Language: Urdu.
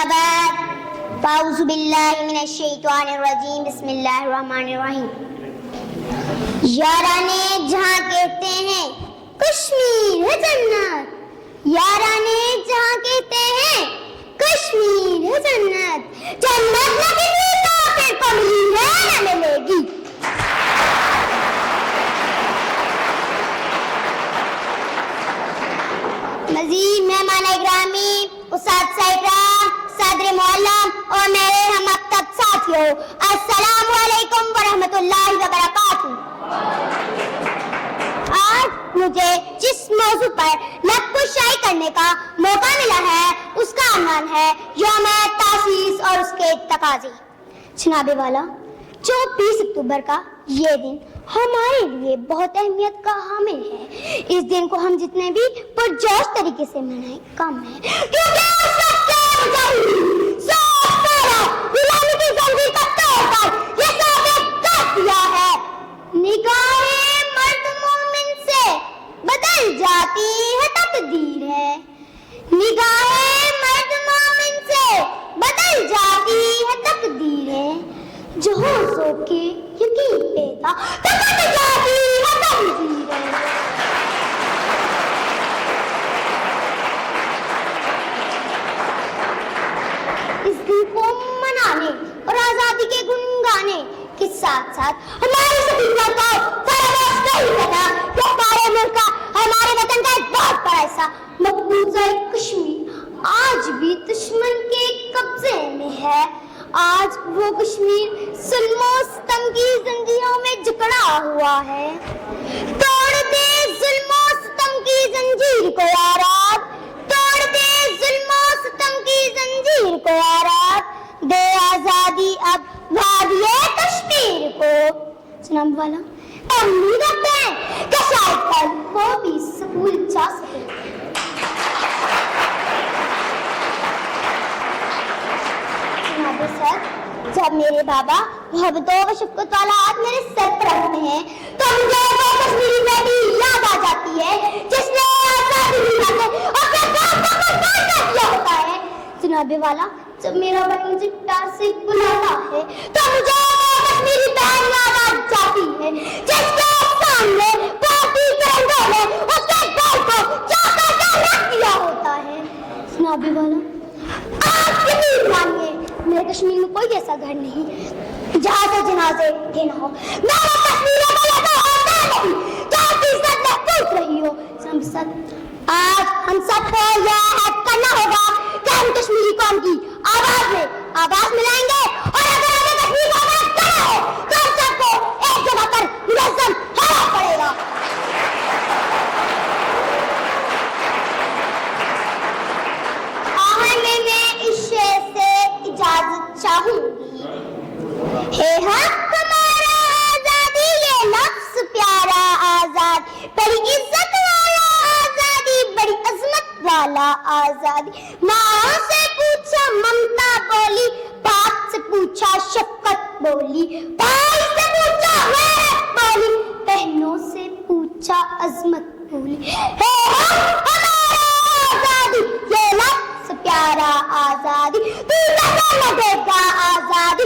بعد فاعوذ باللہ من الشیطان الرجیم بسم اللہ الرحمن الرحیم. یارانے جہاں کہتے ہیں کشمیر ہے جنت, یارانے جہاں کہتے ہیں کشمیر ہے جنت, جنت نہ کسی کافر کو ملی ہے نہ ملے گی. مزید مہمان اکرامی, استاد صاحبان, صدر معلم اور میرے ہم مکتب ساتھیوں, السلام علیکم ورحمۃ اللہ وبرکاتہ. آج مجھے جس موضوع پر لفظ شائع کرنے کا موقع ملا ہے اس کا عنوان ہے یوم تاسیس اور اس کے تقاضے. جناب والا, 24 اکتوبر کا یہ دن ہمارے لیے بہت اہمیت کا حامل ہے. اس دن کو ہم جتنے بھی پرجوش طریقے سے منائیں کم ہے, کیونکہ اس وقت غلامی کی زنجیر کا توڑ کر یہ ثابت کر دیا ہے نگاہیں مرد مومن سے بدل جاتی ہے تقدیر ہے, نگاہیں مرد مومن سے بدل جاتی ہے تقدیر ہے, جو سو کے یقین پیدا بدل جاتی ہے تقدیر ہے. اس دن کو منانے اور آزادی کے گن گانے کے ساتھ ساتھ ہماری سفینہ کو فراموش نہیں کرنا کہ ہمارے ملک کا, ہمارے وطن کا ایک بہت بڑا حصہ مقبوضہ کشمیر آج بھی دشمن کے قبضے میں ہے. آج وہ کشمیر ظلم و ستم کی زنجیروں میں جکڑا ہوا ہے. توڑ دے ظلم و ستم کی زنجیر کو آراد, توڑ دے ظلم و ستم کی زنجیر کو آراد, دے آزادی اب وادی کشمیر کو. جناب والا, امید رکھتے ہیں کہ شاید کل وہ بھی سکول جا سکے. سر, جب میرے بابا محبت و شفقت والا ہاتھ میرے سر پر رکھتے ہیں تو مجھے وہ کشمیری بیٹی یاد آ جاتی ہے جس نے آزادی دلانے اپنے باپ کو قربان کر دیا ہوتا ہے. جناب والا, جب میرا بھائی مجھے پیار سے بلاتا ہے تو مجھے وہ کشمیری بہن یاد آ جاتی ہے جس کے سامنے پارٹی کرنے میں اس کے گھر کو چاکر کر رکھ دیا ہوتا ہے. جناب والا, آپ یقین مانیے میرے کشمیر میں کوئی ایسا گھر نہیں جہاں سے جنازے اٹھے نہ ہو. میرے کشمیر میں ایسا ہوتا نہیں جہاں کی عزت محفوظ رہی ہو. آج ہم سب کو یہ عہد کرنا ہوگا کہ ہم کشمیری قوم کی آواز میں آواز ملائیں گے, اور اگر ہمیں کشمیر کو آواز کرنا ہے تو ہم سب کو ایک جگہ پر منظم ہونا پڑے گا. میں اس شعر سے اجازت چاہوں گی. ہے حق ہمارا آزادی یہ لفظ پیارا آزاد, بڑی عزت والا آزادی, بڑی عظمت والا آزادی. ماں سے پوچھا ممتا بولی, باپ سے پوچھا شفقت بولی, بھائی سے پوچھا غیرت بولی, بہنوں سے پوچھا عظمت بولی. ہے حق ہمارا آزادی یہ لفظ پیارا آزادی, تو لگا لگے گا آزادی.